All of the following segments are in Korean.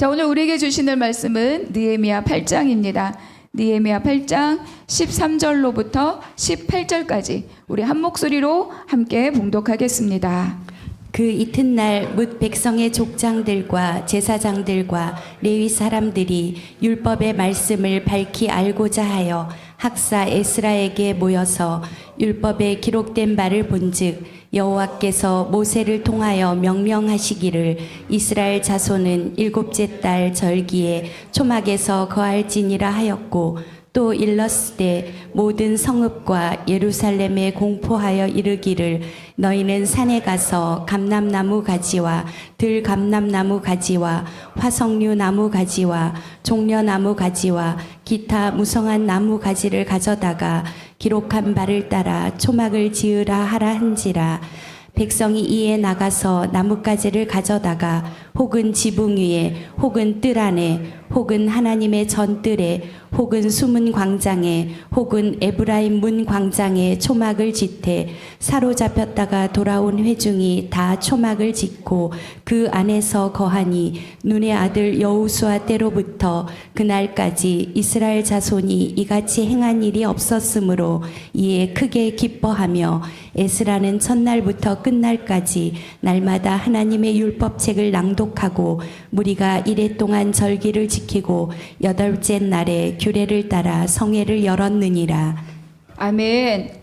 자, 오늘 우리에게 주시는 말씀은 느헤미야 8장입니다. 느헤미야 8장 13절로부터 18절까지 우리 한 목소리로 함께 봉독하겠습니다. 그 이튿날 뭇 백성의 족장들과 제사장들과 레위 사람들이 율법의 말씀을 밝히 알고자 하여 학사 에스라에게 모여서 율법에 기록된 바를 본즉 여호와께서 모세를 통하여 명령하시기를 이스라엘 자손은 일곱째 달 절기에 초막에서 거할지니라 하였고 또 일렀으되 모든 성읍과 예루살렘에 공포하여 이르기를 너희는 산에 가서 감람나무 가지와 들감람나무 가지와 화석류 나무 가지와 종려나무 가지와 기타 무성한 나무 가지를 가져다가 기록한 바를 따라 초막을 지으라 하라 한지라. 백성이 이에 나가서 나뭇가지를 가져다가 혹은 지붕 위에 혹은 뜰 안에 혹은 하나님의 전뜰에 혹은 수문 광장에 혹은 에브라임 문 광장에 초막을 짓되 사로잡혔다가 돌아온 회중이 다 초막을 짓고 그 안에서 거하니 눈의 아들 여호수아 때로부터 그날까지 이스라엘 자손이 이같이 행한 일이 없었으므로 이에 크게 기뻐하며 에스라는 첫날부터 끝날까지 날마다 하나님의 율법책을 낭독하고 무리가 이레 동안 절기를 지키고 여덟째 날에 규례를 따라 성회를 열었느니라. 아멘.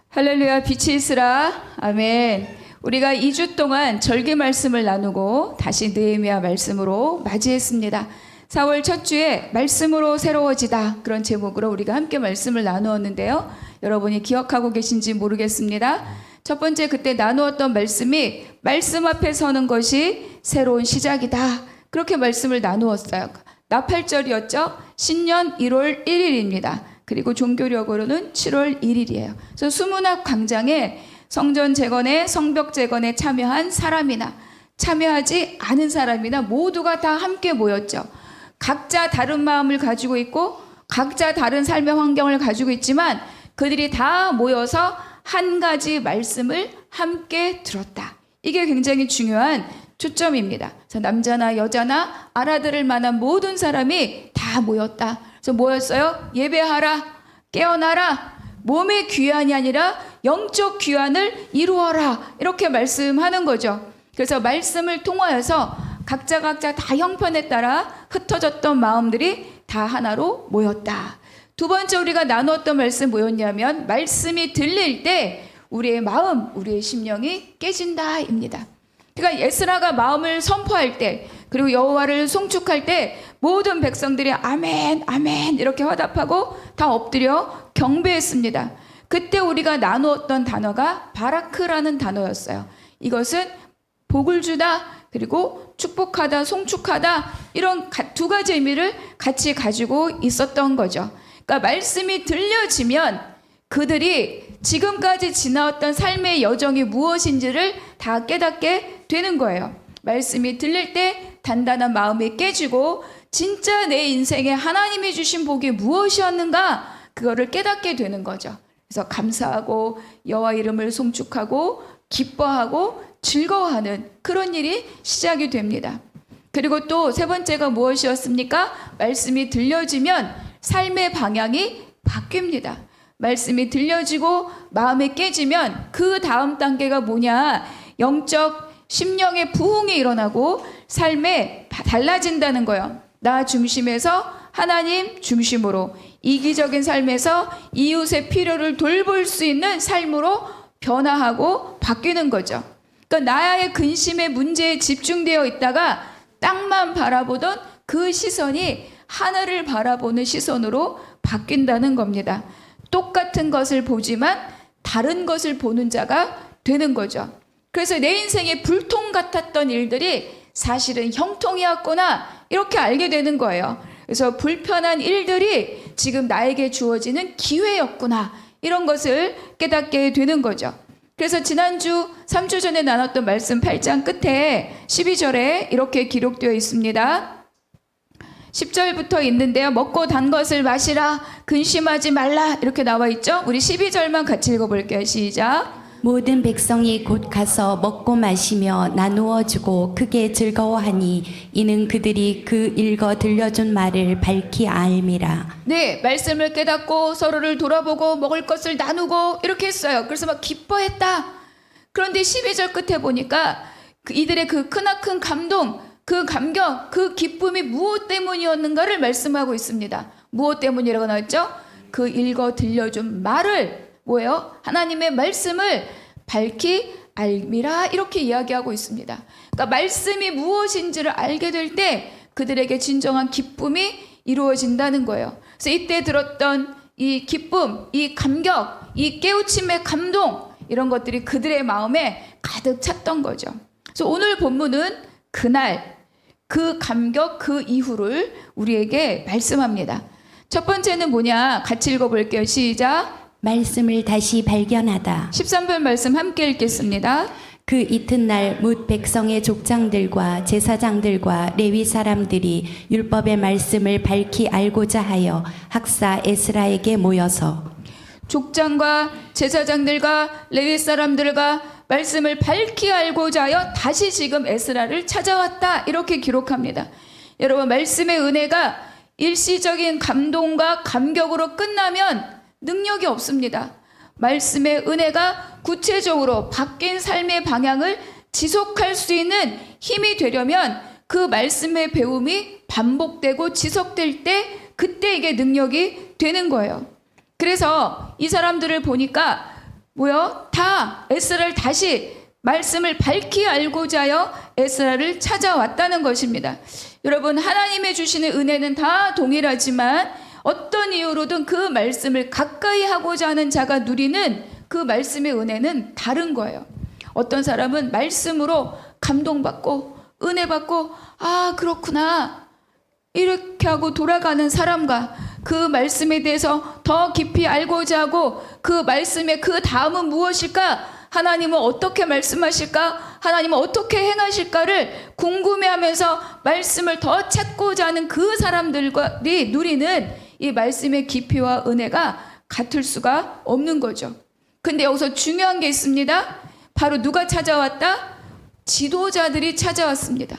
할렐루야. 빛이 있으라. 아멘. 우리가 2주 동안 절기 말씀을 나누고 다시 느헤미야 말씀으로 맞이했습니다. 4월 첫 주에 말씀으로 새로워지다, 그런 제목으로 우리가 함께 말씀을 나누었는데요. 여러분이 기억하고 계신지 모르겠습니다. 첫 번째 그때 나누었던 말씀이 말씀 앞에 서는 것이 새로운 시작이다, 그렇게 말씀을 나누었어요. 나팔절이었죠. 신년 1월 1일입니다. 그리고 종교력으로는 7월 1일이에요. 그래서 수문학 광장에 성전 재건에 성벽 재건에 참여한 사람이나 참여하지 않은 사람이나 모두가 다 함께 모였죠. 각자 다른 마음을 가지고 있고 각자 다른 삶의 환경을 가지고 있지만 그들이 다 모여서 한 가지 말씀을 함께 들었다. 이게 굉장히 중요한 초점입니다. 그래서 남자나 여자나 알아들을 만한 모든 사람이 다 모였다. 그래서 뭐였어요? 예배하라, 깨어나라, 몸의 귀환이 아니라 영적 귀환을 이루어라, 이렇게 말씀하는 거죠. 그래서 말씀을 통하여서 각자 다 형편에 따라 흩어졌던 마음들이 다 하나로 모였다. 두 번째 우리가 나누었던 말씀 뭐였냐면 말씀이 들릴 때 우리의 마음, 우리의 심령이 깨진다입니다. 그러니까 에스라가 마음을 선포할 때, 그리고 여호와를 송축할 때 모든 백성들이 아멘 아멘 이렇게 화답하고 다 엎드려 경배했습니다. 그때 우리가 나누었던 단어가 바라크라는 단어였어요. 이것은 복을 주다, 그리고 축복하다, 송축하다, 이런 두 가지 의미를 같이 가지고 있었던 거죠. 그러니까 말씀이 들려지면 그들이 지금까지 지나왔던 삶의 여정이 무엇인지를 다 깨닫게 되는 거예요. 말씀이 들릴 때 단단한 마음이 깨지고 진짜 내 인생에 하나님이 주신 복이 무엇이었는가, 그거를 깨닫게 되는 거죠. 그래서 감사하고 여호와 이름을 송축하고 기뻐하고 즐거워하는 그런 일이 시작이 됩니다. 그리고 또 세 번째가 무엇이었습니까? 말씀이 들려지면 삶의 방향이 바뀝니다. 말씀이 들려지고 마음이 깨지면 그 다음 단계가 뭐냐? 영적 심령의 부흥이 일어나고 삶에 달라진다는 거예요. 나 중심에서 하나님 중심으로, 이기적인 삶에서 이웃의 필요를 돌볼 수 있는 삶으로 변화하고 바뀌는 거죠. 그러니까 나의 근심의 문제에 집중되어 있다가 땅만 바라보던 그 시선이 하늘을 바라보는 시선으로 바뀐다는 겁니다. 똑같은 것을 보지만 다른 것을 보는 자가 되는 거죠. 그래서 내 인생에 불통 같았던 일들이 사실은 형통이었구나, 이렇게 알게 되는 거예요. 그래서 불편한 일들이 지금 나에게 주어지는 기회였구나, 이런 것을 깨닫게 되는 거죠. 그래서 지난주 3주 전에 나눴던 말씀 8장 끝에 12절에 이렇게 기록되어 있습니다. 10절부터 있는데요. 먹고 단 것을 마시라, 근심하지 말라, 이렇게 나와 있죠. 우리 12절만 같이 읽어볼게요. 시작. 모든 백성이 곧 가서 먹고 마시며 나누어 주고 크게 즐거워하니 이는 그들이 그 읽어 들려준 말을 밝히 알미라. 네, 말씀을 깨닫고 서로를 돌아보고 먹을 것을 나누고 이렇게 했어요. 그래서 막 기뻐했다. 그런데 12절 끝에 보니까 이들의 그 크나큰 감동, 그 감격, 그 기쁨이 무엇 때문이었는가를 말씀하고 있습니다. 무엇 때문이라고 나왔죠? 그 읽어 들려준 말을 뭐예요? 하나님의 말씀을 밝히 알미라 이렇게 이야기하고 있습니다. 그러니까 말씀이 무엇인지를 알게 될 때 그들에게 진정한 기쁨이 이루어진다는 거예요. 그래서 이때 들었던 이 기쁨, 이 감격, 이 깨우침의 감동 이런 것들이 그들의 마음에 가득 찼던 거죠. 그래서 오늘 본문은 그날 그 감격 그 이후를 우리에게 말씀합니다. 첫 번째는 뭐냐? 같이 읽어볼게요. 시작. 말씀을 다시 발견하다. 13번 말씀 함께 읽겠습니다. 그 이튿날 뭇 백성의 족장들과 제사장들과 레위 사람들이 율법의 말씀을 밝히 알고자 하여 학사 에스라에게 모여서 족장과 제사장들과 레위 사람들과 말씀을 밝히 알고자 하여 다시 지금 에스라를 찾아왔다 이렇게 기록합니다. 여러분, 말씀의 은혜가 일시적인 감동과 감격으로 끝나면 능력이 없습니다. 말씀의 은혜가 구체적으로 바뀐 삶의 방향을 지속할 수 있는 힘이 되려면 그 말씀의 배움이 반복되고 지속될 때 그때 이게 능력이 되는 거예요. 그래서 이 사람들을 보니까 다 에스라를 다시 말씀을 밝히 알고자 하여 에스라를 찾아왔다는 것입니다. 여러분, 하나님의 주시는 은혜는 다 동일하지만 어떤 이유로든 그 말씀을 가까이 하고자 하는 자가 누리는 그 말씀의 은혜는 다른 거예요. 어떤 사람은 말씀으로 감동받고 은혜받고 그렇구나 이렇게 하고 돌아가는 사람과 그 말씀에 대해서 더 깊이 알고자 하고 그 말씀의 그 다음은 무엇일까? 하나님은 어떻게 말씀하실까? 하나님은 어떻게 행하실까를 궁금해하면서 말씀을 더 찾고자 하는 그 사람들이 누리는 이 말씀의 깊이와 은혜가 같을 수가 없는 거죠. 근데 여기서 중요한 게 있습니다. 바로 누가 찾아왔다? 지도자들이 찾아왔습니다.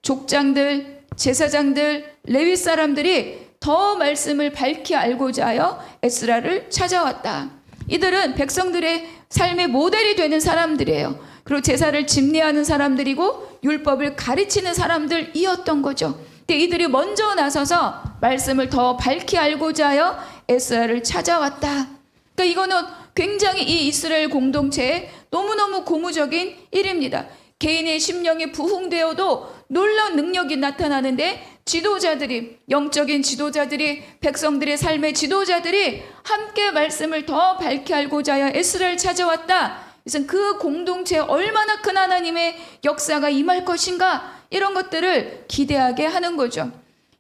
족장들, 제사장들, 레위 사람들이 더 말씀을 밝히 알고자 하여 에스라를 찾아왔다. 이들은 백성들의 삶의 모델이 되는 사람들이에요. 그리고 제사를 집례하는 사람들이고 율법을 가르치는 사람들이었던 거죠. 근데 이들이 먼저 나서서 말씀을 더 밝히 알고자 하여 에스라를 찾아왔다. 그러니까 이거는 굉장히 이 이스라엘 공동체에 너무너무 고무적인 일입니다. 개인의 심령이 부흥되어도 놀라운 능력이 나타나는데 지도자들이, 영적인 지도자들이, 백성들의 삶의 지도자들이 함께 말씀을 더 밝히 알고자 하여 에스라를 찾아왔다. 그래서 그 공동체에 얼마나 큰 하나님의 역사가 임할 것인가, 이런 것들을 기대하게 하는 거죠.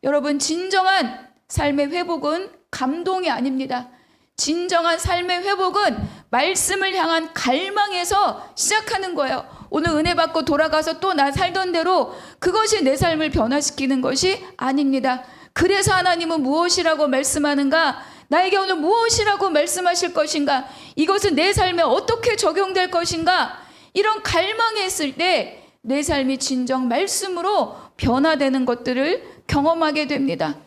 여러분, 진정한 삶의 회복은 감동이 아닙니다. 진정한 삶의 회복은 말씀을 향한 갈망에서 시작하는 거예요. 오늘 은혜 받고 돌아가서 또 나 살던 대로 그것이 내 삶을 변화시키는 것이 아닙니다. 그래서 하나님은 무엇이라고 말씀하는가? 나에게 오늘 무엇이라고 말씀하실 것인가? 이것은 내 삶에 어떻게 적용될 것인가? 이런 갈망이 있을 때 내 삶이 진정 말씀으로 변화되는 것들을 경험하게 됩니다.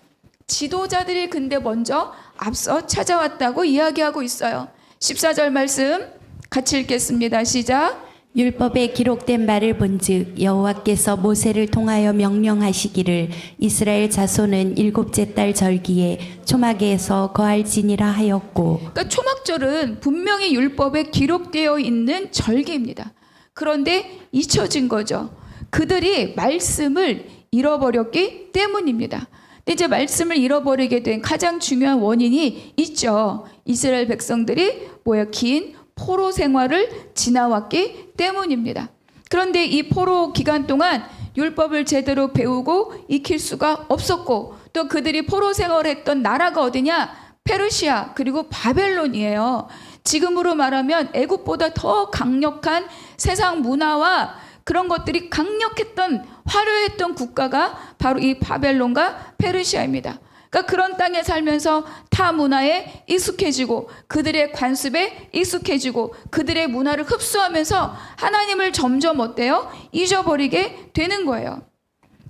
지도자들이 근데 먼저 앞서 찾아왔다고 이야기하고 있어요. 14절 말씀 같이 읽겠습니다. 시작. 율법에 기록된 말을 본즉 여호와께서 모세를 통하여 명령하시기를 이스라엘 자손은 일곱째 달 절기에 초막에서 거할지니라 하였고. 그러니까 초막절은 분명히 율법에 기록되어 있는 절기입니다. 그런데 잊혀진 거죠. 그들이 말씀을 잃어버렸기 때문입니다. 근데 이제 말씀을 잃어버리게 된 가장 중요한 원인이 있죠. 이스라엘 백성들이 긴 포로 생활을 지나왔기 때문입니다. 그런데 이 포로 기간 동안 율법을 제대로 배우고 익힐 수가 없었고, 또 그들이 포로 생활을 했던 나라가 어디냐? 페르시아 그리고 바벨론이에요. 지금으로 말하면 애국보다 더 강력한 세상 문화와 그런 것들이 강력했던, 화려했던 국가가 바로 이 바벨론과 페르시아입니다. 그러니까 그런 땅에 살면서 타 문화에 익숙해지고 그들의 관습에 익숙해지고 그들의 문화를 흡수하면서 하나님을 점점 어때요? 잊어버리게 되는 거예요.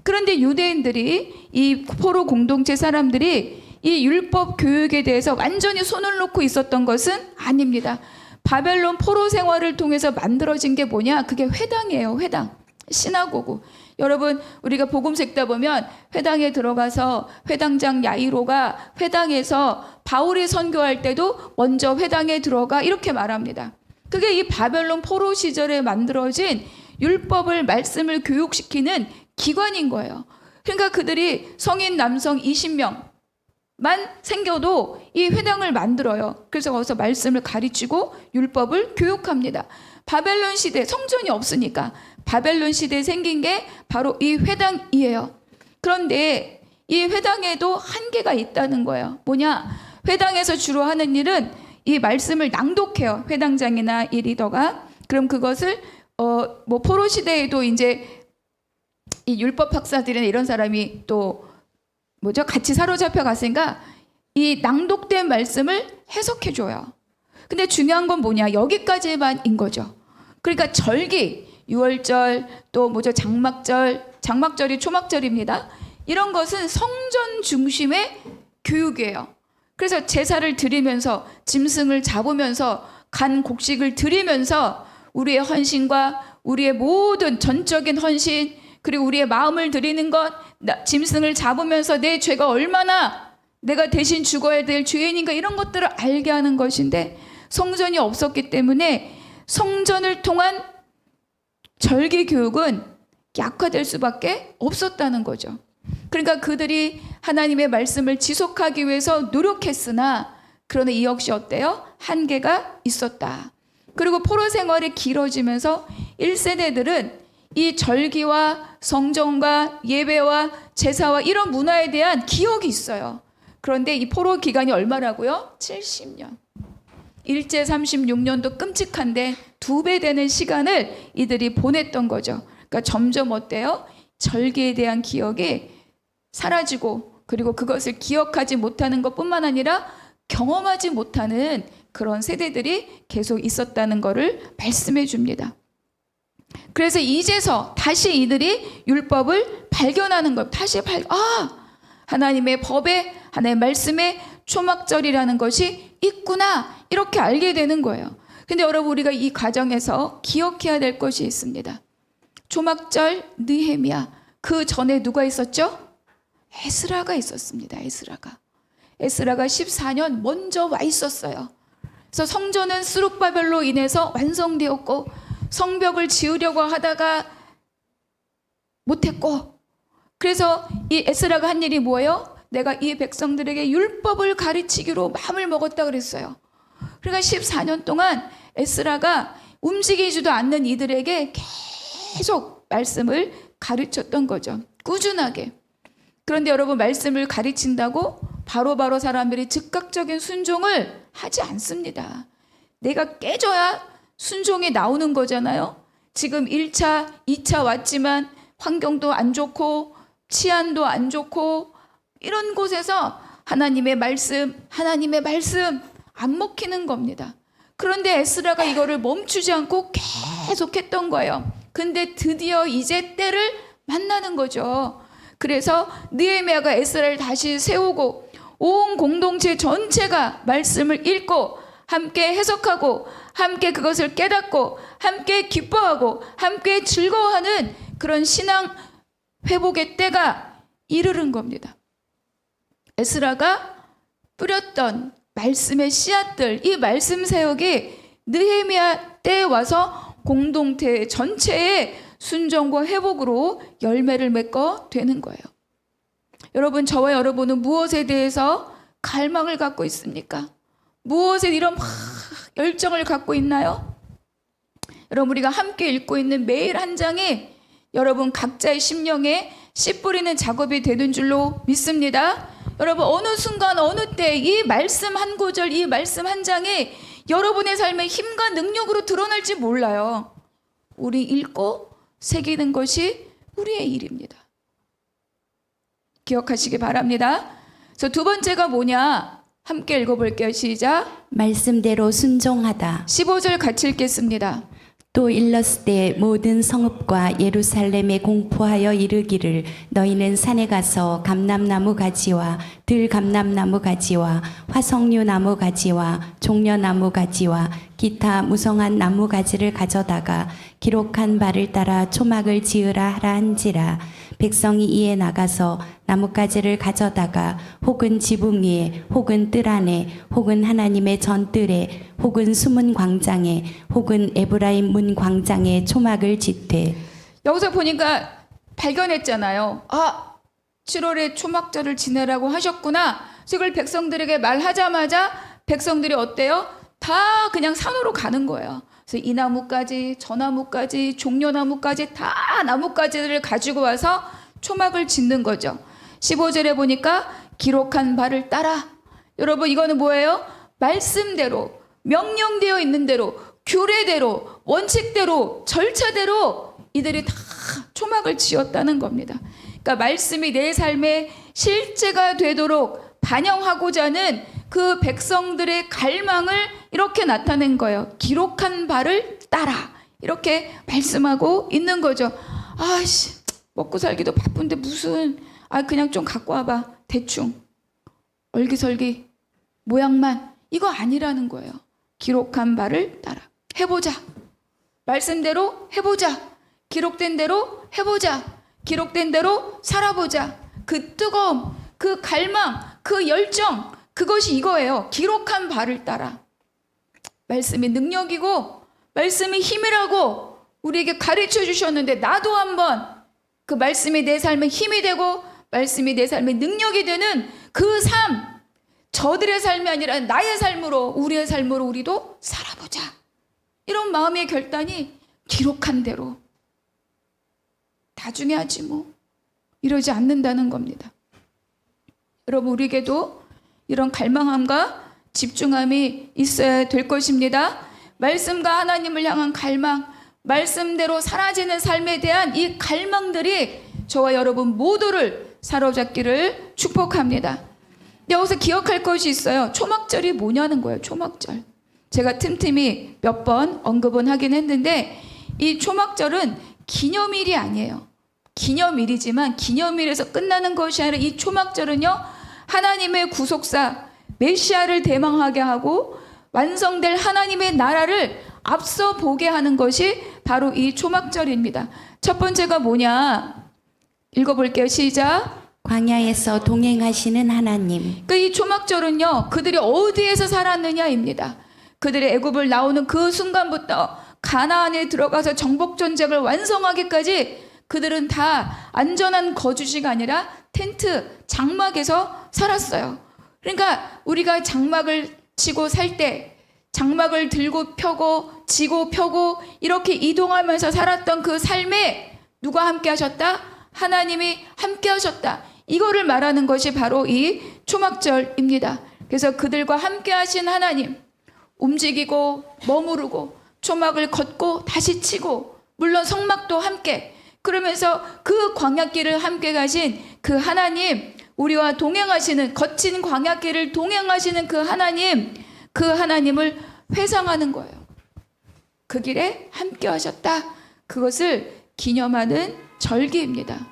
그런데 유대인들이, 이 포로 공동체 사람들이 이 율법 교육에 대해서 완전히 손을 놓고 있었던 것은 아닙니다. 바벨론 포로 생활을 통해서 만들어진 게 뭐냐? 그게 회당이에요. 회당. 시나고구. 여러분, 우리가 복음 읽다 보면 회당에 들어가서 회당장 야이로가 회당에서 바울이 선교할 때도 먼저 회당에 들어가 이렇게 말합니다. 그게 이 바벨론 포로 시절에 만들어진 율법을, 말씀을 교육시키는 기관인 거예요. 그러니까 그들이 성인 남성 20명만 생겨도 이 회당을 만들어요. 그래서 거기서 말씀을 가르치고 율법을 교육합니다. 바벨론 시대, 성전이 없으니까 바벨론 시대에 생긴 게 바로 이 회당이에요. 그런데 이 회당에도 한계가 있다는 거예요. 뭐냐? 회당에서 주로 하는 일은 이 말씀을 낭독해요. 회당장이나 이 리더가. 그럼 그것을 포로 시대에도 이제 이 율법 학사들이나 이런 사람이 또 같이 사로잡혀 갔으니까 이 낭독된 말씀을 해석해 줘요. 근데 중요한 건 뭐냐? 여기까지만인 거죠. 그러니까 절기, 유월절, 또 장막절이 초막절입니다. 이런 것은 성전 중심의 교육이에요. 그래서 제사를 드리면서 짐승을 잡으면서 간 곡식을 드리면서 우리의 헌신과 우리의 모든 전적인 헌신, 그리고 우리의 마음을 드리는 것, 짐승을 잡으면서 내 죄가 얼마나 내가 대신 죽어야 될 죄인인가, 이런 것들을 알게 하는 것인데, 성전이 없었기 때문에 성전을 통한 절기 교육은 약화될 수밖에 없었다는 거죠. 그러니까 그들이 하나님의 말씀을 지속하기 위해서 노력했으나 그러나 이 역시 어때요? 한계가 있었다. 그리고 포로 생활이 길어지면서 1세대들은 이 절기와 성전과 예배와 제사와 이런 문화에 대한 기억이 있어요. 그런데 이 포로 기간이 얼마라고요? 70년. 일제 36년도 끔찍한데 2배 되는 시간을 이들이 보냈던 거죠. 그러니까 점점 어때요? 절기에 대한 기억이 사라지고, 그리고 그것을 기억하지 못하는 것뿐만 아니라 경험하지 못하는 그런 세대들이 계속 있었다는 것을 말씀해 줍니다. 그래서 이제서 다시 이들이 율법을 발견하는 것, 하나님의 법에, 하나님의 말씀에 초막절이라는 것이 있구나, 이렇게 알게 되는 거예요. 근데 여러분, 우리가 이 과정에서 기억해야 될 것이 있습니다. 초막절, 느헤미야, 그 전에 누가 있었죠? 에스라가 있었습니다. 에스라가 14년 먼저 와 있었어요. 그래서 성전은 스룹바벨로 인해서 완성되었고, 성벽을 지으려고 하다가 못했고, 그래서 이 에스라가 한 일이 뭐예요? 내가 이 백성들에게 율법을 가르치기로 마음을 먹었다 그랬어요. 그러니까 14년 동안 에스라가 움직이지도 않는 이들에게 계속 말씀을 가르쳤던 거죠. 꾸준하게. 그런데 여러분, 말씀을 가르친다고 바로바로 사람들이 즉각적인 순종을 하지 않습니다. 내가 깨져야 순종이 나오는 거잖아요. 지금 1차, 2차 왔지만 환경도 안 좋고 치안도 안 좋고 이런 곳에서 하나님의 말씀 안 먹히는 겁니다. 그런데 에스라가 이거를 멈추지 않고 계속 했던 거예요. 근데 드디어 이제 때를 만나는 거죠. 그래서 느헤미야가 에스라를 다시 세우고 온 공동체 전체가 말씀을 읽고 함께 해석하고 함께 그것을 깨닫고 함께 기뻐하고 함께 즐거워하는 그런 신앙 회복의 때가 이르는 겁니다. 에스라가 뿌렸던 말씀의 씨앗들, 이 말씀 사역이 느헤미야 때에 와서 공동체 전체의 순종과 회복으로 열매를 맺고 되는 거예요. 여러분, 저와 여러분은 무엇에 대해서 갈망을 갖고 있습니까? 무엇에 이런 열정을 갖고 있나요? 여러분, 우리가 함께 읽고 있는 매일 한 장이 여러분 각자의 심령에 씨 뿌리는 작업이 되는 줄로 믿습니다. 여러분, 어느 순간 어느 때 이 말씀 한 구절, 이 말씀 한 장이 여러분의 삶의 힘과 능력으로 드러날지 몰라요. 우리 읽고 새기는 것이 우리의 일입니다. 기억하시기 바랍니다. 그래서 두 번째가 뭐냐? 함께 읽어볼게요. 시작. 말씀대로 순종하다. 15절 같이 읽겠습니다. 또 일렀을 때 모든 성읍과 예루살렘에 공포하여 이르기를 너희는 산에 가서 감람나무 가지와 들감람나무 가지와 화석류 나무 가지와 종려나무 가지와 기타 무성한 나무 가지를 가져다가 기록한 바를 따라 초막을 지으라 하라 한지라. 백성이 이에 나가서 나뭇가지를 가져다가 혹은 지붕 위에 혹은 뜰 안에 혹은 하나님의 전뜰에 혹은 숨은 광장에 혹은 에브라임 문 광장에 초막을 짓되. 여기서 보니까 발견했잖아요. 7월에 초막절을 지내라고 하셨구나. 그래서 이걸 백성들에게 말하자마자 백성들이 어때요? 다 그냥 산으로 가는 거예요. 그래서 이 나무까지 저 나무까지 종려나무까지 다 나뭇가지를 가지고 와서 초막을 짓는 거죠. 15절에 보니까 기록한 바를 따라. 여러분 이거는 뭐예요? 말씀대로 명령되어 있는 대로 규례대로 원칙대로 절차대로 이들이 다 초막을 지었다는 겁니다. 그러니까 말씀이 내 삶의 실제가 되도록 반영하고자 하는 그 백성들의 갈망을 이렇게 나타낸 거예요. 기록한 바를 따라 이렇게 말씀하고 있는 거죠. 먹고 살기도 바쁜데 무슨 그냥 좀 갖고 와봐. 대충 얼기설기 모양만 이거 아니라는 거예요. 기록한 바를 따라 해보자. 말씀대로 해보자. 기록된 대로 해보자. 기록된 대로 살아보자. 그 뜨거움, 그 갈망, 그 열정, 그것이 이거예요. 기록한 바를 따라. 말씀이 능력이고 말씀이 힘이라고 우리에게 가르쳐 주셨는데 나도 한번 그 말씀이 내 삶의 힘이 되고 말씀이 내 삶의 능력이 되는 그 삶, 저들의 삶이 아니라 나의 삶으로 우리의 삶으로 우리도 살아보자. 이런 마음의 결단이 기록한 대로 나중에 하지 뭐 이러지 않는다는 겁니다. 여러분 우리에게도 이런 갈망함과 집중함이 있어야 될 것입니다. 말씀과 하나님을 향한 갈망, 말씀대로 사라지는 삶에 대한 이 갈망들이 저와 여러분 모두를 사로잡기를 축복합니다. 근데 여기서 기억할 것이 있어요. 초막절이 뭐냐는 거예요. 초막절. 제가 틈틈이 몇 번 언급은 하긴 했는데 이 초막절은 기념일이 아니에요. 기념일이지만 기념일에서 끝나는 것이 아니라 이 초막절은요. 하나님의 구속사 메시아를 대망하게 하고 완성될 하나님의 나라를 앞서 보게 하는 것이 바로 이 초막절입니다. 첫 번째가 뭐냐? 읽어볼게요. 시작. 광야에서 동행하시는 하나님. 이 초막절은요. 그들이 어디에서 살았느냐입니다. 그들이 애굽을 나오는 그 순간부터 가나안에 들어가서 정복 전쟁을 완성하기까지 그들은 다 안전한 거주지가 아니라 텐트, 장막에서 살았어요. 그러니까 우리가 장막을 치고 살 때 장막을 들고 펴고 지고 펴고 이렇게 이동하면서 살았던 그 삶에 누가 함께 하셨다? 하나님이 함께 하셨다. 이거를 말하는 것이 바로 이 초막절입니다. 그래서 그들과 함께 하신 하나님, 움직이고 머무르고 초막을 걷고 다시 치고 물론 성막도 함께, 그러면서 그 광야길을 함께 가신 그 하나님, 우리와 동행하시는 거친 광야길을 동행하시는 그 하나님을 회상하는 거예요. 그 길에 함께 하셨다. 그것을 기념하는 절기입니다.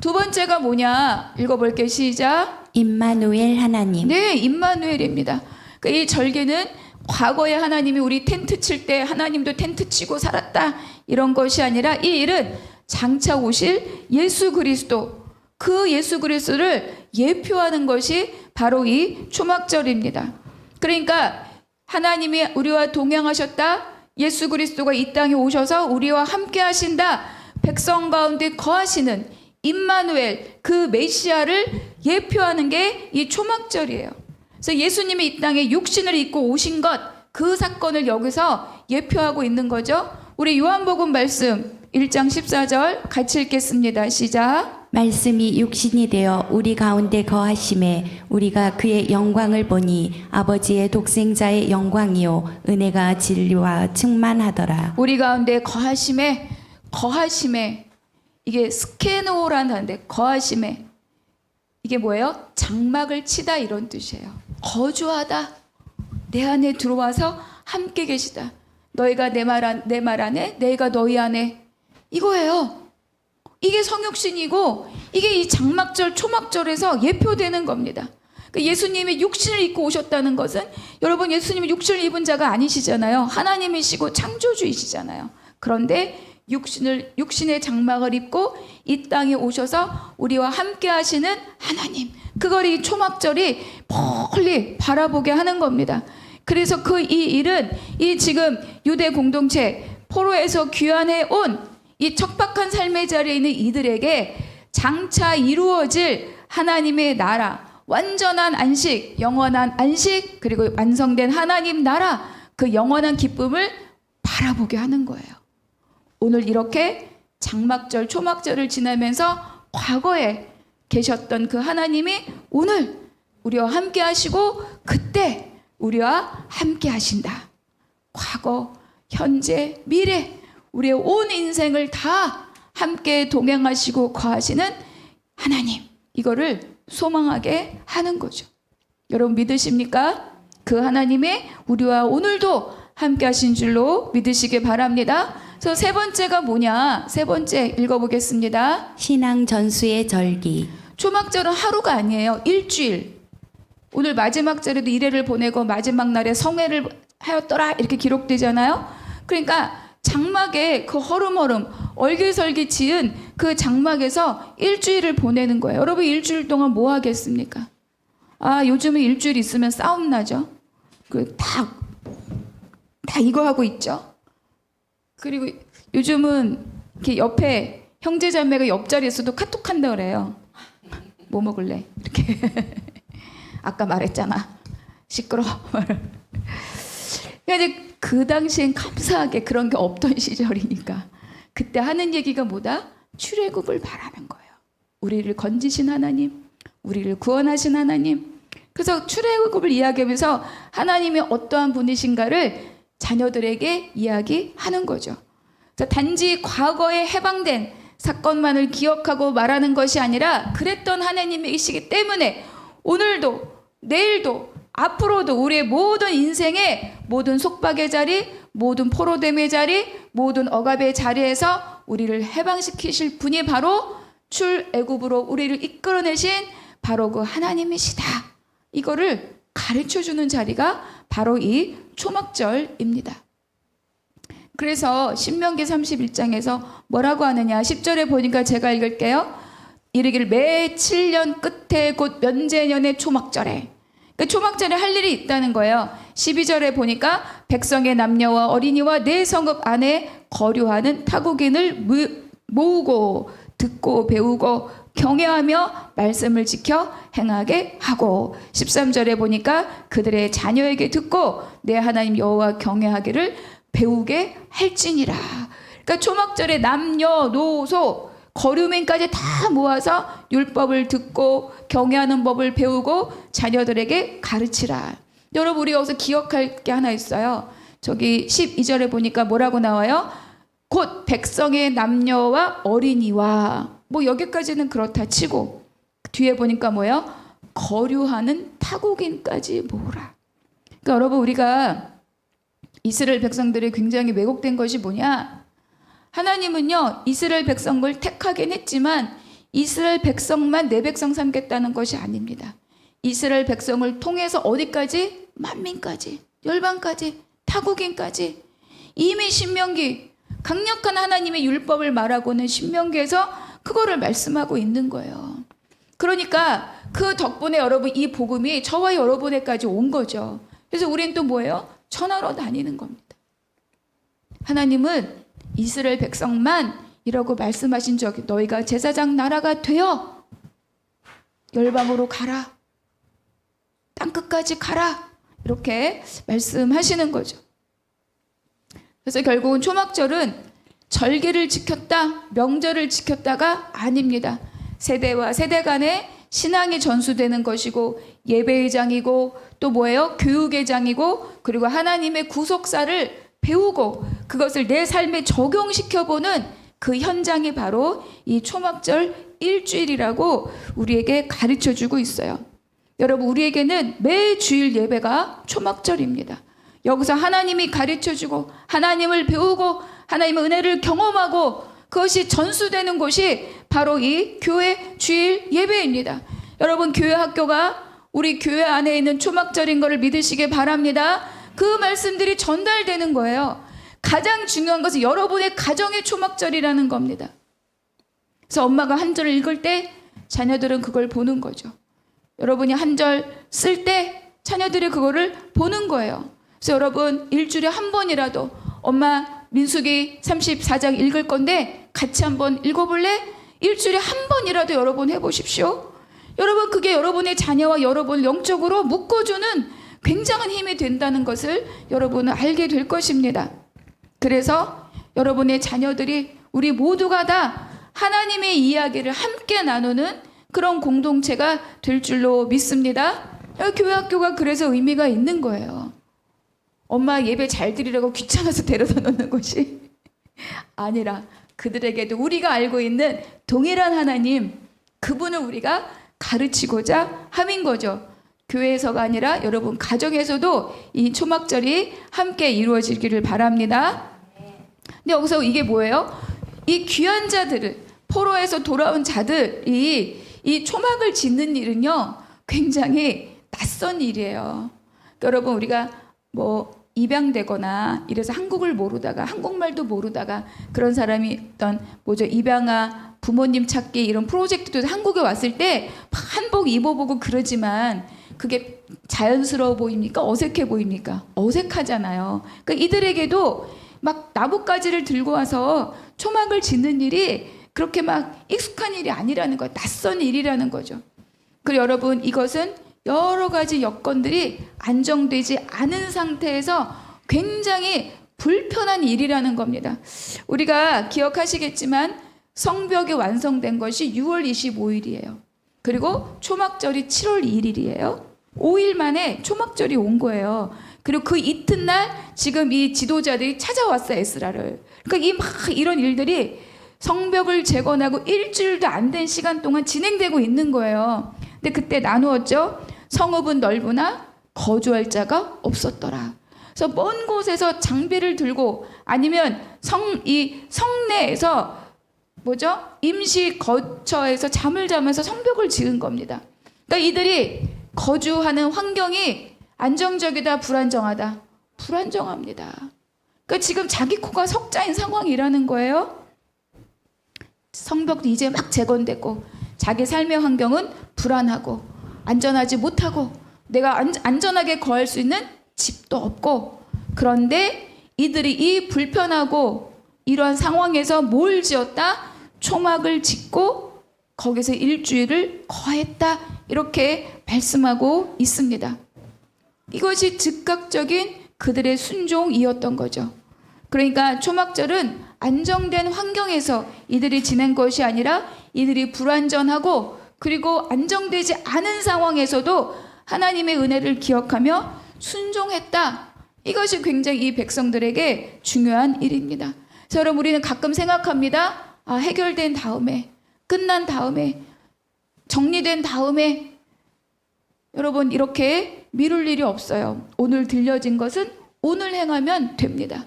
두 번째가 뭐냐? 읽어볼게요. 시작. 임마누엘 하나님. 네, 임마누엘입니다. 이 절기는 과거에 하나님이 우리 텐트 칠 때 하나님도 텐트 치고 살았다 이런 것이 아니라 이 일은 장차 오실 예수 그리스도, 그 예수 그리스도를 예표하는 것이 바로 이 초막절입니다. 그러니까 하나님이 우리와 동행하셨다. 예수 그리스도가 이 땅에 오셔서 우리와 함께 하신다. 백성 가운데 거하시는 임마누엘, 그 메시아를 예표하는 게 이 초막절이에요. 그래서 예수님이 이 땅에 육신을 입고 오신 것, 그 사건을 여기서 예표하고 있는 거죠. 우리 요한복음 말씀 1장 14절 같이 읽겠습니다. 시작. 말씀이 육신이 되어 우리 가운데 거하심에 우리가 그의 영광을 보니 아버지의 독생자의 영광이요 은혜가 진리와 충만하더라. 우리 가운데 거하심에 이게 스케노라는 단어인데 거하심에 이게 뭐예요? 장막을 치다 이런 뜻이에요. 거주하다. 내 안에 들어와서 함께 계시다. 너희가 내 말 안에, 내가 너희 안에. 이거예요. 이게 성육신이고 이게 이 장막절, 초막절에서 예표되는 겁니다. 예수님이 육신을 입고 오셨다는 것은 여러분 예수님이 육신을 입은 자가 아니시잖아요. 하나님이시고 창조주이시잖아요. 그런데 육신의 장막을 입고 이 땅에 오셔서 우리와 함께 하시는 하나님. 그걸 이 초막절이 멀리 바라보게 하는 겁니다. 그래서 이 일은 이 지금 유대 공동체 포로에서 귀환해 온 이 척박한 삶의 자리에 있는 이들에게 장차 이루어질 하나님의 나라, 완전한 안식, 영원한 안식, 그리고 완성된 하나님 나라, 그 영원한 기쁨을 바라보게 하는 거예요. 오늘 이렇게 장막절, 초막절을 지나면서 과거에 계셨던 그 하나님이 오늘 우리와 함께 하시고 그때 우리와 함께 하신다. 과거, 현재, 미래, 우리의 온 인생을 다 함께 동행하시고 거하시는 하나님. 이거를 소망하게 하는 거죠. 여러분 믿으십니까? 그 하나님이 우리와 오늘도 함께 하신 줄로 믿으시기 바랍니다. 그래서 세 번째가 뭐냐? 세 번째 읽어보겠습니다. 신앙 전수의 절기. 초막절은 하루가 아니에요. 일주일. 오늘 마지막 절에도 이레를 보내고 마지막 날에 성회를 하였더라 이렇게 기록되잖아요. 그러니까 장막에 그 허름허름 얼기설기 지은 그 장막에서 일주일을 보내는 거예요. 여러분 일주일 동안 뭐 하겠습니까? 요즘은 일주일 있으면 싸움 나죠. 다 이거 하고 있죠. 그리고 요즘은 이렇게 옆에 형제자매가 옆자리에서도 카톡 한다 그래요. 뭐 먹을래? 이렇게. 아까 말했잖아. 시끄러워. 그러니까 그 당시엔 감사하게 그런 게 없던 시절이니까 그때 하는 얘기가 뭐다? 출애굽을 바라는 거예요. 우리를 건지신 하나님, 우리를 구원하신 하나님. 그래서 출애굽을 이야기하면서 하나님이 어떠한 분이신가를 자녀들에게 이야기하는 거죠. 단지 과거에 해방된 사건만을 기억하고 말하는 것이 아니라 그랬던 하나님이시기 때문에 오늘도 내일도 앞으로도 우리의 모든 인생의 모든 속박의 자리, 모든 포로됨의 자리, 모든 억압의 자리에서 우리를 해방시키실 분이 바로 출애굽으로 우리를 이끌어내신 바로 그 하나님이시다. 이거를 가르쳐주는 자리가 바로 이 초막절입니다. 그래서 신명기 31장에서 뭐라고 하느냐 10절에 보니까 제가 읽을게요. 이르기를 매 7년 끝에 곧 면제년의 초막절에, 그러니까 초막절에 할 일이 있다는 거예요. 12절에 보니까 백성의 남녀와 어린이와 내 성읍 안에 거류하는 타국인을 모으고 듣고 배우고 경외하며 말씀을 지켜 행하게 하고, 13절에 보니까 그들의 자녀에게 듣고 내 하나님 여호와 경외하기를 배우게 할지니라. 그러니까 초막절에 남녀노소 거류민까지 다 모아서 율법을 듣고 경외하는 법을 배우고 자녀들에게 가르치라. 여러분 우리가 여기서 기억할 게 하나 있어요. 저기 12절에 보니까 뭐라고 나와요? 곧 백성의 남녀와 어린이와, 뭐 여기까지는 그렇다 치고 뒤에 보니까 뭐예요? 거류하는 타국인까지 모으라. 그러니까 여러분 우리가 이스라엘 백성들이 굉장히 왜곡된 것이 뭐냐? 하나님은요 이스라엘 백성을 택하긴 했지만 이스라엘 백성만 내 백성 삼겠다는 것이 아닙니다. 이스라엘 백성을 통해서 어디까지? 만민까지, 열방까지, 타국인까지. 이미 신명기, 강력한 하나님의 율법을 말하고는 신명기에서 그거를 말씀하고 있는 거예요. 그러니까 그 덕분에 여러분 이 복음이 저와 여러분에까지 온 거죠. 그래서 우리는 또 뭐예요? 전하러 다니는 겁니다. 하나님은 이스라엘 백성만 이라고 말씀하신 적이, 너희가 제사장 나라가 되어 열방으로 가라, 땅끝까지 가라, 이렇게 말씀하시는 거죠. 그래서 결국은 초막절은 절기를 지켰다, 명절을 지켰다가 아닙니다. 세대와 세대 간에 신앙이 전수되는 것이고 예배의 장이고 또 뭐예요? 교육의 장이고, 그리고 하나님의 구속사를 배우고 그것을 내 삶에 적용시켜보는 그 현장이 바로 이 초막절 일주일이라고 우리에게 가르쳐 주고 있어요. 여러분, 우리에게는 매 주일 예배가 초막절입니다. 여기서 하나님이 가르쳐 주고 하나님을 배우고 하나님의 은혜를 경험하고 그것이 전수되는 곳이 바로 이 교회 주일 예배입니다. 여러분, 교회 학교가 우리 교회 안에 있는 초막절인 것을 믿으시기 바랍니다. 그 말씀들이 전달되는 거예요. 가장 중요한 것은 여러분의 가정의 초막절이라는 겁니다. 그래서 엄마가 한 절을 읽을 때 자녀들은 그걸 보는 거죠. 여러분이 한 절 쓸 때 자녀들이 그거를 보는 거예요. 그래서 여러분, 일주일에 한 번이라도 엄마 민수기 34장 읽을 건데 같이 한번 읽어볼래? 일주일에 한 번이라도 여러분 해보십시오. 여러분, 그게 여러분의 자녀와 여러분을 영적으로 묶어주는 굉장한 힘이 된다는 것을 여러분은 알게 될 것입니다. 그래서 여러분의 자녀들이 우리 모두가 다 하나님의 이야기를 함께 나누는 그런 공동체가 될 줄로 믿습니다. 교회 학교가 그래서 의미가 있는 거예요. 엄마 예배 잘 드리라고 귀찮아서 데려다 놓는 것이 아니라 그들에게도 우리가 알고 있는 동일한 하나님, 그분을 우리가 가르치고자 함인 거죠. 교회에서가 아니라 여러분 가정에서도 이 초막절이 함께 이루어지기를 바랍니다. 근데 여기서 이게 뭐예요? 이 귀한 자들을, 포로에서 돌아온 자들이 이 초막을 짓는 일은요 굉장히 낯선 일이에요. 여러분, 우리가 뭐 입양되거나 이래서 한국을 모르다가 한국말도 모르다가 그런 사람이 어떤 뭐죠, 입양아 부모님 찾기 이런 프로젝트도 한국에 왔을 때 한복 입어보고 그러지만 그게 자연스러워 보입니까? 어색해 보입니까? 어색하잖아요. 그러니까 이들에게도 막 나뭇가지를 들고 와서 초막을 짓는 일이 그렇게 막 익숙한 일이 아니라는 거예요. 낯선 일이라는 거죠. 그리고 여러분, 이것은 여러 가지 여건들이 안정되지 않은 상태에서 굉장히 불편한 일이라는 겁니다. 우리가 기억하시겠지만 성벽이 완성된 것이 6월 25일이에요. 그리고 초막절이 7월 1일이에요. 5일 만에 초막절이 온 거예요. 그리고 그 이튿날 지금 이 지도자들이 찾아왔어요, 에스라를. 그러니까 이런 일들이 성벽을 재건하고 일주일도 안 된 시간 동안 진행되고 있는 거예요. 근데 그때 나누었죠. 성읍은 넓으나 거주할 자가 없었더라. 그래서 먼 곳에서 장비를 들고 아니면 성내에서 뭐죠? 임시 거처에서 잠을 자면서 성벽을 지은 겁니다. 그러니까 이들이 거주하는 환경이 안정적이다, 불안정하다? 불안정합니다. 그러니까 지금 자기 코가 석자인 상황이라는 거예요. 성벽도 이제 막 재건되고 자기 삶의 환경은 불안하고 안전하지 못하고 내가 안전하게 거할 수 있는 집도 없고, 그런데 이들이 이 불편하고 이러한 상황에서 뭘 지었다? 초막을 짓고 거기서 일주일을 거했다, 이렇게 말씀하고 있습니다. 이것이 즉각적인 그들의 순종이었던 거죠. 그러니까 초막절은 안정된 환경에서 이들이 지낸 것이 아니라 이들이 불완전하고 그리고 안정되지 않은 상황에서도 하나님의 은혜를 기억하며 순종했다. 이것이 굉장히 이 백성들에게 중요한 일입니다. 그래서 여러분, 우리는 가끔 생각합니다. 해결된 다음에, 끝난 다음에, 정리된 다음에. 여러분, 이렇게 미룰 일이 없어요. 오늘 들려진 것은 오늘 행하면 됩니다.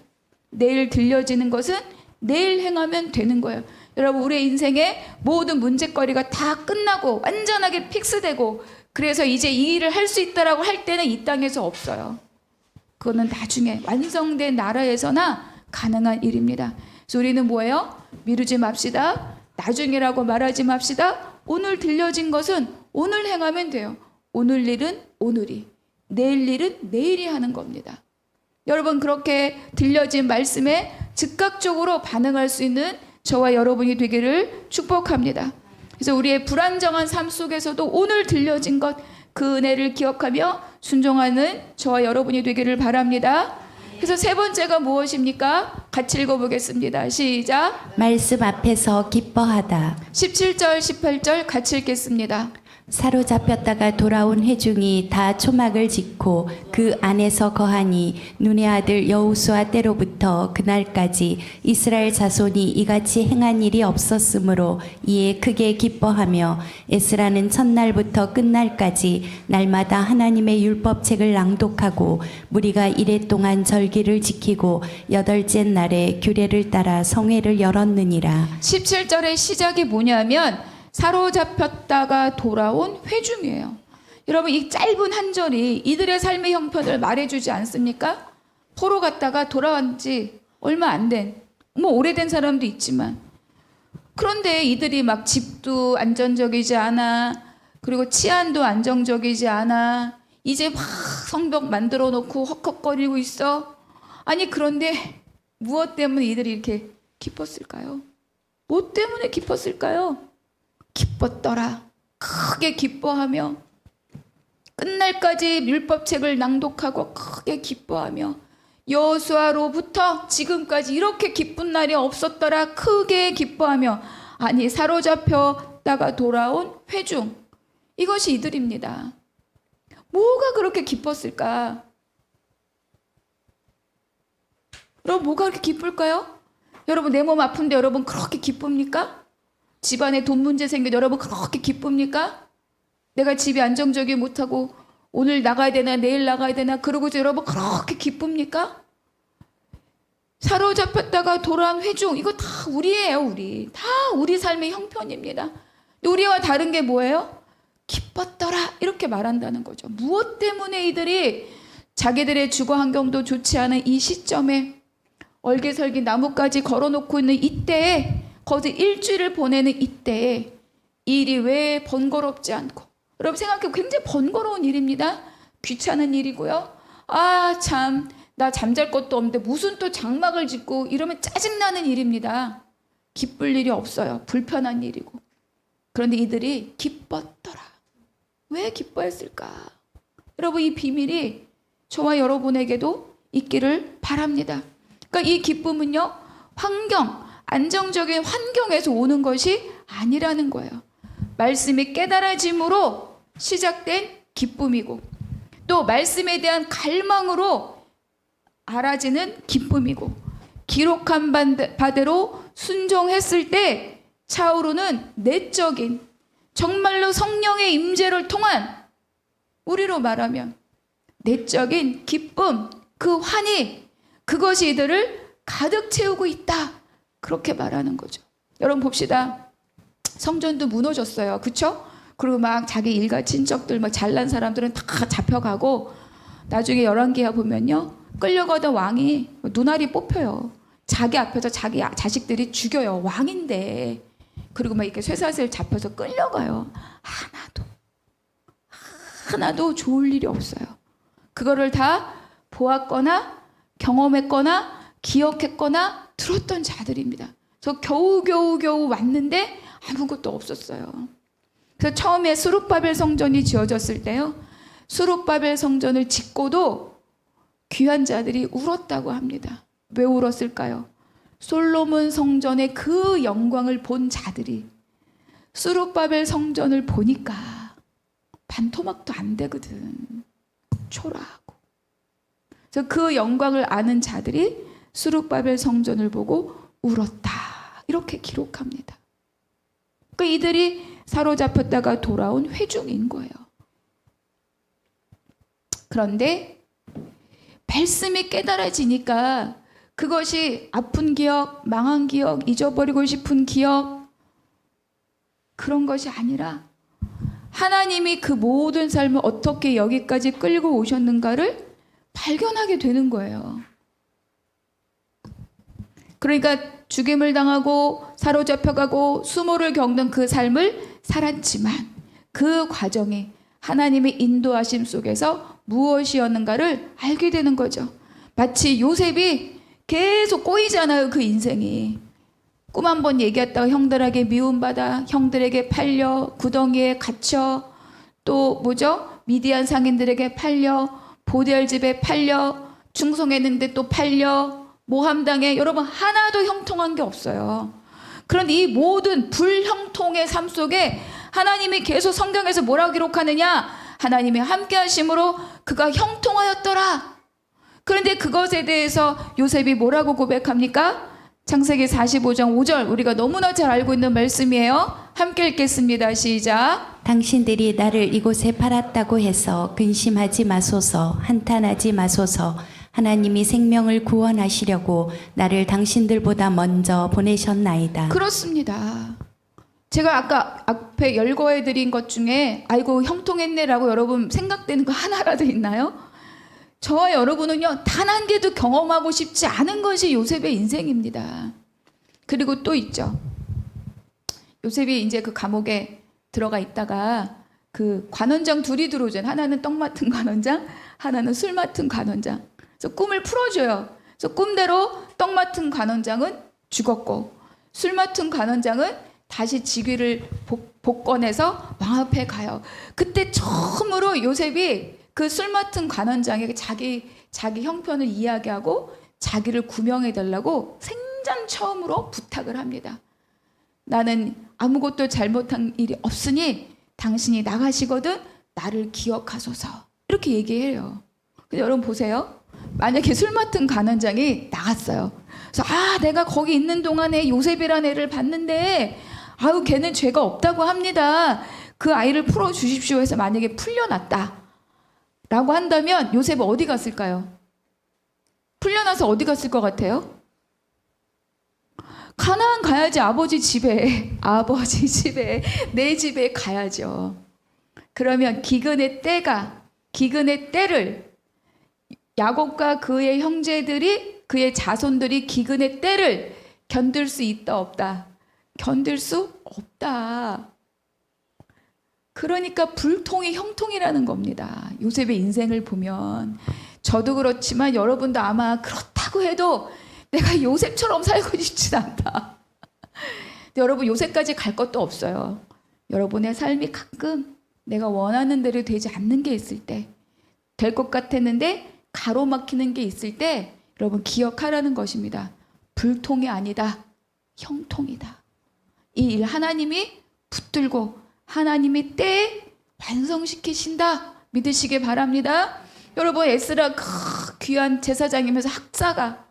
내일 들려지는 것은 내일 행하면 되는 거예요. 여러분, 우리의 인생의 모든 문제거리가 다 끝나고 완전하게 픽스되고 그래서 이제 이 일을 할 수 있다라고 할 때는 이 땅에서 없어요. 그거는 나중에 완성된 나라에서나 가능한 일입니다. 그래서 우리는 뭐예요? 미루지 맙시다. 나중이라고 말하지 맙시다. 오늘 들려진 것은 오늘 행하면 돼요. 오늘 일은 오늘이, 내일 일은 내일이 하는 겁니다. 여러분, 그렇게 들려진 말씀에 즉각적으로 반응할 수 있는 저와 여러분이 되기를 축복합니다. 그래서 우리의 불안정한 삶 속에서도 오늘 들려진 것, 그 은혜를 기억하며 순종하는 저와 여러분이 되기를 바랍니다. 그래서 세 번째가 무엇입니까? 같이 읽어보겠습니다. 시작. 말씀 앞에서 기뻐하다. 17절, 18절 같이 읽겠습니다. 사로잡혔다가 돌아온 회중이 다 초막을 짓고 그 안에서 거하니 눈의 아들 여호수아 때로부터 그날까지 이스라엘 자손이 이같이 행한 일이 없었으므로 이에 크게 기뻐하며 에스라는 첫날부터 끝날까지 날마다 하나님의 율법책을 낭독하고 무리가 이레 동안 절기를 지키고 여덟째 날에 규례를 따라 성회를 열었느니라. 17절의 시작이 뭐냐면 사로잡혔다가 돌아온 회중이에요. 여러분, 이 짧은 한 절이 이들의 삶의 형편을 말해주지 않습니까? 포로 갔다가 돌아온 지 얼마 안 된, 뭐 오래된 사람도 있지만, 그런데 이들이 막 집도 안정적이지 않아, 그리고 치안도 안정적이지 않아, 이제 막 성벽 만들어 놓고 헉헉거리고 있어. 아니, 그런데 무엇 때문에 이들이 이렇게 기뻤을까요? 뭐 때문에 기뻤을까요? 기뻤더라. 크게 기뻐하며 끝날까지 율법책을 낭독하고 크게 기뻐하며 여호수아로부터 지금까지 이렇게 기쁜 날이 없었더라. 크게 기뻐하며. 아니, 사로잡혔다가 돌아온 회중, 이것이 이들입니다. 뭐가 그렇게 기뻤을까? 여러분, 뭐가 그렇게 기쁠까요? 여러분, 내 몸 아픈데 여러분 그렇게 기쁩니까? 집안에 돈 문제 생겨 여러분 그렇게 기쁩니까? 내가 집이 안정적이 못하고 오늘 나가야 되나 내일 나가야 되나 그러고서 여러분 그렇게 기쁩니까? 사로잡혔다가 돌아온 회중, 이거 다 우리예요. 우리 다 우리 삶의 형편입니다. 근데 우리와 다른 게 뭐예요? 기뻤더라, 이렇게 말한다는 거죠. 무엇 때문에 이들이 자기들의 주거 환경도 좋지 않은 이 시점에 얼개설기 나무까지 걸어놓고 있는 이때에, 거기서 일주일을 보내는 이때에 이 일이 왜 번거롭지 않고, 여러분 생각해보면 굉장히 번거로운 일입니다. 귀찮은 일이고요. 아 참, 나 잠잘 것도 없는데 무슨 또 장막을 짓고 이러면 짜증나는 일입니다. 기쁠 일이 없어요. 불편한 일이고. 그런데 이들이 기뻤더라. 왜 기뻐했을까? 여러분, 이 비밀이 저와 여러분에게도 있기를 바랍니다. 그러니까 이 기쁨은요, 안정적인 환경에서 오는 것이 아니라는 거예요. 말씀이 깨달아짐으로 시작된 기쁨이고, 또 말씀에 대한 갈망으로 알아지는 기쁨이고, 기록한 바대로 순종했을 때 차오르는 내적인, 정말로 성령의 임재를 통한, 우리로 말하면 내적인 기쁨, 그 환희, 그것이 이들을 가득 채우고 있다, 그렇게 말하는 거죠. 여러분 봅시다. 성전도 무너졌어요. 그렇죠? 그리고 막 자기 일가 친척들, 막 잘난 사람들은 다 잡혀가고, 나중에 열왕기하 보면요, 끌려가던 왕이 눈알이 뽑혀요. 자기 앞에서 자기 자식들이 죽여요. 왕인데. 그리고 막 이렇게 쇠사슬 잡혀서 끌려가요. 하나도 좋을 일이 없어요. 그거를 다 보았거나 경험했거나 기억했거나 들었던 자들입니다. 저 겨우 왔는데 아무것도 없었어요. 그래서 처음에 스룹바벨 성전이 지어졌을 때요, 스룹바벨 성전을 짓고도 귀한 자들이 울었다고 합니다. 왜 울었을까요? 솔로몬 성전의 그 영광을 본 자들이 스룹바벨 성전을 보니까 반토막도 안 되거든. 초라하고. 그래서 그 영광을 아는 자들이 스룹바벨 성전을 보고 울었다, 이렇게 기록합니다. 그러니까 이들이 사로잡혔다가 돌아온 회중인 거예요. 그런데 말씀이 깨달아지니까 그것이 아픈 기억, 망한 기억, 잊어버리고 싶은 기억, 그런 것이 아니라 하나님이 그 모든 삶을 어떻게 여기까지 끌고 오셨는가를 발견하게 되는 거예요. 그러니까 죽임을 당하고 사로잡혀가고 수모를 겪는 그 삶을 살았지만 그 과정이 하나님의 인도하심 속에서 무엇이었는가를 알게 되는 거죠. 마치 요셉이 계속 꼬이잖아요. 그 인생이. 꿈 한 번 얘기했다가 형들에게 미움받아, 형들에게 팔려, 구덩이에 갇혀, 또 미디안 상인들에게 팔려, 보디알 집에 팔려, 충성했는데 또 팔려, 모함당해. 여러분, 하나도 형통한 게 없어요. 그런데 이 모든 불형통의 삶 속에 하나님이 계속 성경에서 뭐라고 기록하느냐? 하나님이 함께 하심으로 그가 형통하였더라. 그런데 그것에 대해서 요셉이 뭐라고 고백합니까? 창세기 45장 5절, 우리가 너무나 잘 알고 있는 말씀이에요. 함께 읽겠습니다. 시작. 당신들이 나를 이곳에 팔았다고 해서 근심하지 마소서, 한탄하지 마소서. 하나님이 생명을 구원하시려고 나를 당신들보다 먼저 보내셨나이다. 그렇습니다. 제가 아까 앞에 열거해 드린 것 중에 아이고 형통했네라고 여러분 생각되는 거 하나라도 있나요? 저와 여러분은요, 단 한 개도 경험하고 싶지 않은 것이 요셉의 인생입니다. 그리고 또 있죠. 요셉이 이제 그 감옥에 들어가 있다가 그 관원장 둘이 들어오잖아요. 하나는 떡 맡은 관원장, 하나는 술 맡은 관원장. 그래서 꿈을 풀어줘요. 그래서 꿈대로 떡 맡은 관원장은 죽었고, 술 맡은 관원장은 다시 직위를 복권해서 왕 앞에 가요. 그때 처음으로 요셉이 그 술 맡은 관원장에게 자기 형편을 이야기하고 자기를 구명해 달라고 생전 처음으로 부탁을 합니다. 나는 아무것도 잘못한 일이 없으니 당신이 나가시거든 나를 기억하소서. 이렇게 얘기해요. 근데 여러분 보세요. 만약에 술 맡은 관원장이 나갔어요. 그래서 내가 거기 있는 동안에 요셉이라는 애를 봤는데 아유 걔는 죄가 없다고 합니다. 그 아이를 풀어주십시오 해서 만약에 풀려났다 라고 한다면 요셉은 어디 갔을까요? 풀려나서 어디 갔을 것 같아요? 가나안 가야지. 아버지 집에 내 집에 가야죠. 그러면 기근의 때를 야곱과 그의 형제들이 그의 자손들이 기근의 때를 견딜 수 있다 없다? 견딜 수 없다. 그러니까 불통이 형통이라는 겁니다. 요셉의 인생을 보면 저도 그렇지만 여러분도 아마 그렇다고 해도 내가 요셉처럼 살고 싶진 않다. 근데 여러분 요셉까지 갈 것도 없어요. 여러분의 삶이 가끔 내가 원하는 대로 되지 않는 게 있을 때, 될 것 같았는데 가로막히는 게 있을 때 여러분 기억하라는 것입니다. 불통이 아니다. 형통이다. 이 일 하나님이 붙들고 하나님이 때에 완성시키신다 믿으시기 바랍니다. 여러분 에스라 귀한 제사장이면서 학자가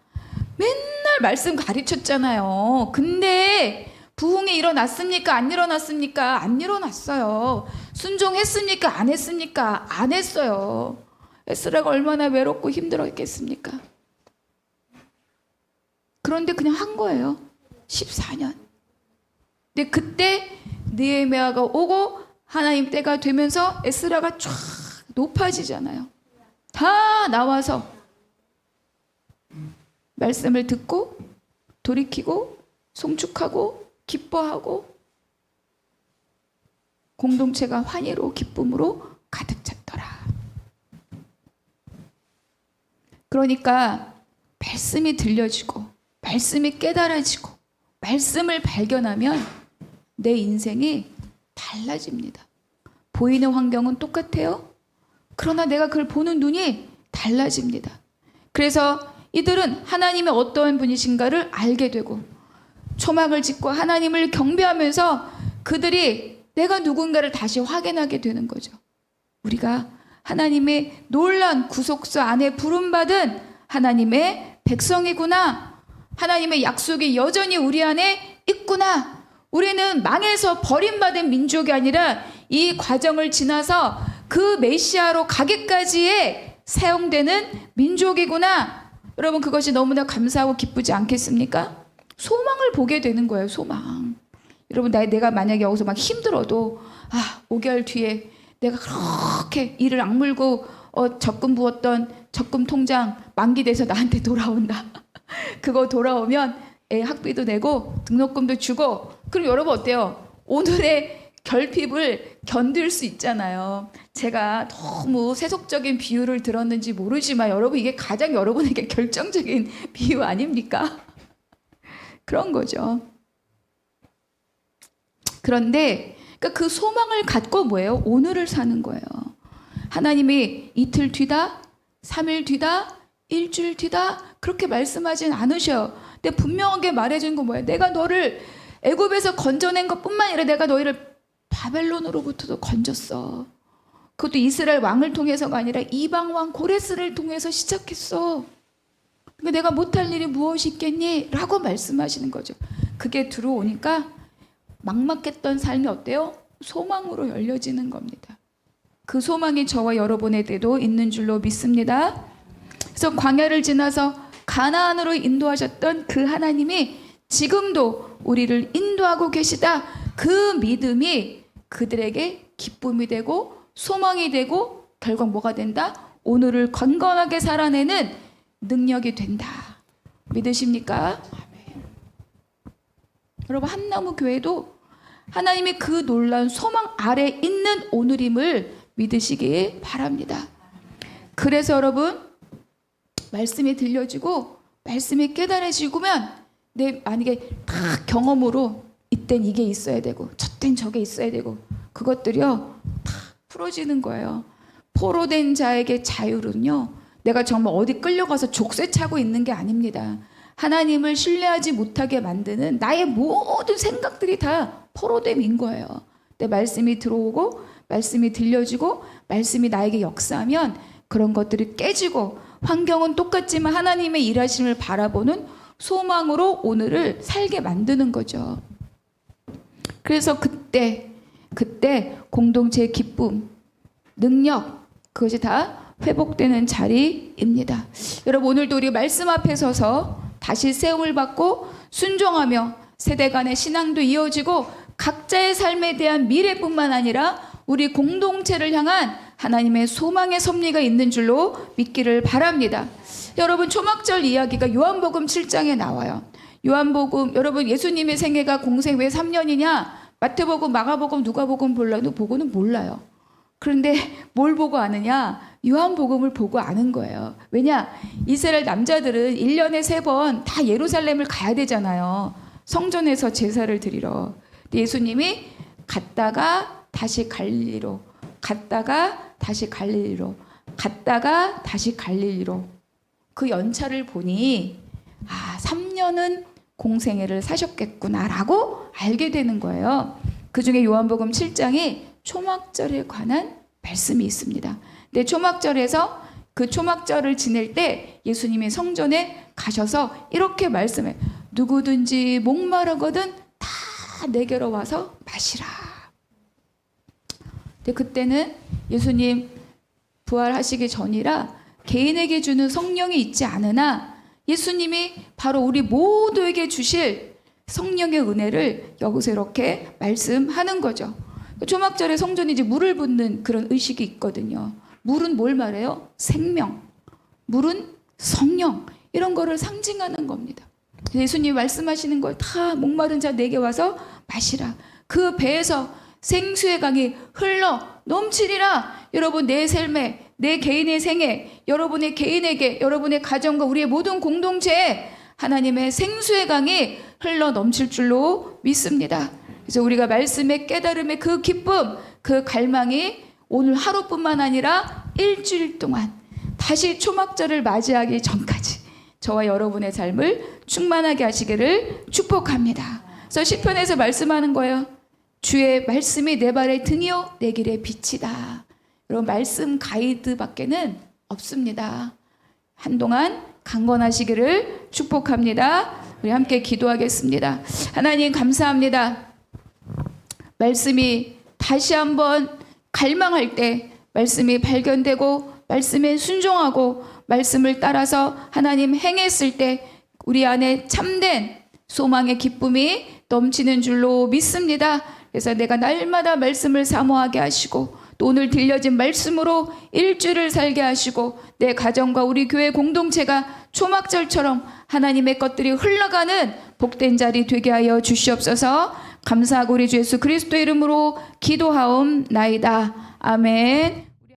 맨날 말씀 가르쳤잖아요. 근데 부흥이 일어났습니까? 안 일어났습니까? 안 일어났어요. 순종했습니까? 안 했습니까? 안 했어요. 에스라가 얼마나 외롭고 힘들었겠습니까? 그런데 그냥 한 거예요. 14년. 근데 그때 느헤미야가 오고 하나님 때가 되면서 에스라가 쫙 높아지잖아요. 다 나와서 말씀을 듣고 돌이키고 송축하고 기뻐하고 공동체가 환희로 기쁨으로 가득 찼더라. 그러니까 말씀이 들려지고 말씀이 깨달아지고 말씀을 발견하면 내 인생이 달라집니다. 보이는 환경은 똑같아요. 그러나 내가 그걸 보는 눈이 달라집니다. 그래서 이들은 하나님의 어떠한 분이신가를 알게 되고 초막을 짓고 하나님을 경배하면서 그들이 내가 누군가를 다시 확인하게 되는 거죠. 우리가 하나님의 놀라운 구속사 안에 부름받은 하나님의 백성이구나. 하나님의 약속이 여전히 우리 안에 있구나. 우리는 망해서 버림받은 민족이 아니라 이 과정을 지나서 그 메시아로 가기까지에 사용되는 민족이구나. 여러분 그것이 너무나 감사하고 기쁘지 않겠습니까? 소망을 보게 되는 거예요. 소망. 여러분 내가 만약에 여기서 막 힘들어도 5개월 뒤에 내가 그렇게 이를 악물고 적금 부었던 적금 통장 만기돼서 나한테 돌아온다. 그거 돌아오면 애 학비도 내고 등록금도 주고, 그리고 여러분 어때요? 오늘의 결핍을 견딜 수 있잖아요. 제가 너무 세속적인 비유를 들었는지 모르지만 여러분 이게 가장 여러분에게 결정적인 비유 아닙니까? 그런 거죠. 그런데 그러니까 그 소망을 갖고 뭐예요? 오늘을 사는 거예요. 하나님이 이틀 뒤다, 3일 뒤다, 일주일 뒤다 그렇게 말씀하진 않으셔요. 근데 분명하게 말해준 건 뭐예요? 내가 너를 애굽에서 건져낸 것뿐만 아니라 내가 너희를 바벨론으로부터도 건졌어. 그것도 이스라엘 왕을 통해서가 아니라 이방 왕 고레스를 통해서 시작했어. 그러니까 내가 못할 일이 무엇이 있겠니? 라고 말씀하시는 거죠. 그게 들어오니까 막막했던 삶이 어때요? 소망으로 열려지는 겁니다. 그 소망이 저와 여러분에게도 있는 줄로 믿습니다. 그래서 광야를 지나서 가나안으로 인도하셨던 그 하나님이 지금도 우리를 인도하고 계시다. 그 믿음이 그들에게 기쁨이 되고 소망이 되고 결국 뭐가 된다? 오늘을 건강하게 살아내는 능력이 된다. 믿으십니까? 아멘. 여러분, 한나무 교회도 하나님이 그 놀라운 소망 아래 있는 오늘임을 믿으시기 바랍니다. 그래서 여러분, 말씀이 들려지고 말씀이 깨달아지고면 내 만약에 다 경험으로 이땐 이게 있어야 되고 저땐 저게 있어야 되고 그것들이요 다 풀어지는 거예요. 포로된 자에게 자유는요, 내가 정말 어디 끌려가서 족쇄 차고 있는 게 아닙니다. 하나님을 신뢰하지 못하게 만드는 나의 모든 생각들이 다 포로됨인 거예요. 내 말씀이 들어오고 말씀이 들려지고 말씀이 나에게 역사하면 그런 것들이 깨지고 환경은 똑같지만 하나님의 일하심을 바라보는 소망으로 오늘을 살게 만드는 거죠. 그래서 그때 공동체의 기쁨, 능력, 그것이 다 회복되는 자리입니다. 여러분, 오늘도 우리 말씀 앞에 서서 다시 세움을 받고 순종하며 세대 간의 신앙도 이어지고 각자의 삶에 대한 미래뿐만 아니라 우리 공동체를 향한 하나님의 소망의 섭리가 있는 줄로 믿기를 바랍니다. 여러분, 초막절 이야기가 요한복음 7장에 나와요. 요한복음, 여러분, 예수님의 생애가 공생 왜 3년이냐? 마태복음, 마가복음, 누가복음 보고는 몰라요. 그런데 뭘 보고 아느냐? 요한복음을 보고 아는 거예요. 왜냐? 이스라엘 남자들은 1년에 3번 다 예루살렘을 가야 되잖아요. 성전에서 제사를 드리러. 근데 예수님이 갔다가 다시 갈릴리로, 갔다가 다시 갈릴리로, 갔다가 다시 갈릴리로. 그 연차를 보니 3년은 공생애를 사셨겠구나라고 알게 되는 거예요. 그중에 요한복음 7장이 초막절에 관한 말씀이 있습니다. 근데 초막절에서 그 초막절을 지낼 때 예수님이 성전에 가셔서 이렇게 말씀해. 누구든지 목마르거든 다 내게로 와서 마시라. 근데 그때는 예수님 부활하시기 전이라 개인에게 주는 성령이 있지 않으나 예수님이 바로 우리 모두에게 주실 성령의 은혜를 여기서 이렇게 말씀하는 거죠. 초막절에 성전이 이제 물을 붓는 그런 의식이 있거든요. 물은 뭘 말해요? 생명. 물은 성령. 이런 거를 상징하는 겁니다. 예수님이 말씀하시는 걸 다 목마른 자 내게 와서 마시라. 그 배에서 생수의 강이 흘러 넘치리라. 여러분, 내 삶에, 내 개인의 생애, 여러분의 개인에게, 여러분의 가정과 우리의 모든 공동체에 하나님의 생수의 강이 흘러 넘칠 줄로 믿습니다. 그래서 우리가 말씀의 깨달음의 그 기쁨, 그 갈망이 오늘 하루뿐만 아니라 일주일 동안 다시 초막절을 맞이하기 전까지 저와 여러분의 삶을 충만하게 하시기를 축복합니다. 그래서 시편에서 말씀하는 거예요. 주의 말씀이 내 발의 등이요 내 길의 빛이다. 여러분, 말씀 가이드밖에는 없습니다. 한동안 강건하시기를 축복합니다. 우리 함께 기도하겠습니다. 하나님, 감사합니다. 말씀이 다시 한번 갈망할 때 말씀이 발견되고 말씀에 순종하고 말씀을 따라서 하나님 행했을 때 우리 안에 참된 소망의 기쁨이 넘치는 줄로 믿습니다. 그래서 내가 날마다 말씀을 사모하게 하시고 또 오늘 들려진 말씀으로 일주일을 살게 하시고 내 가정과 우리 교회 공동체가 초막절처럼 하나님의 것들이 흘러가는 복된 자리 되게 하여 주시옵소서. 감사하고 우리 주 예수 그리스도의 이름으로 기도하옵나이다. 아멘.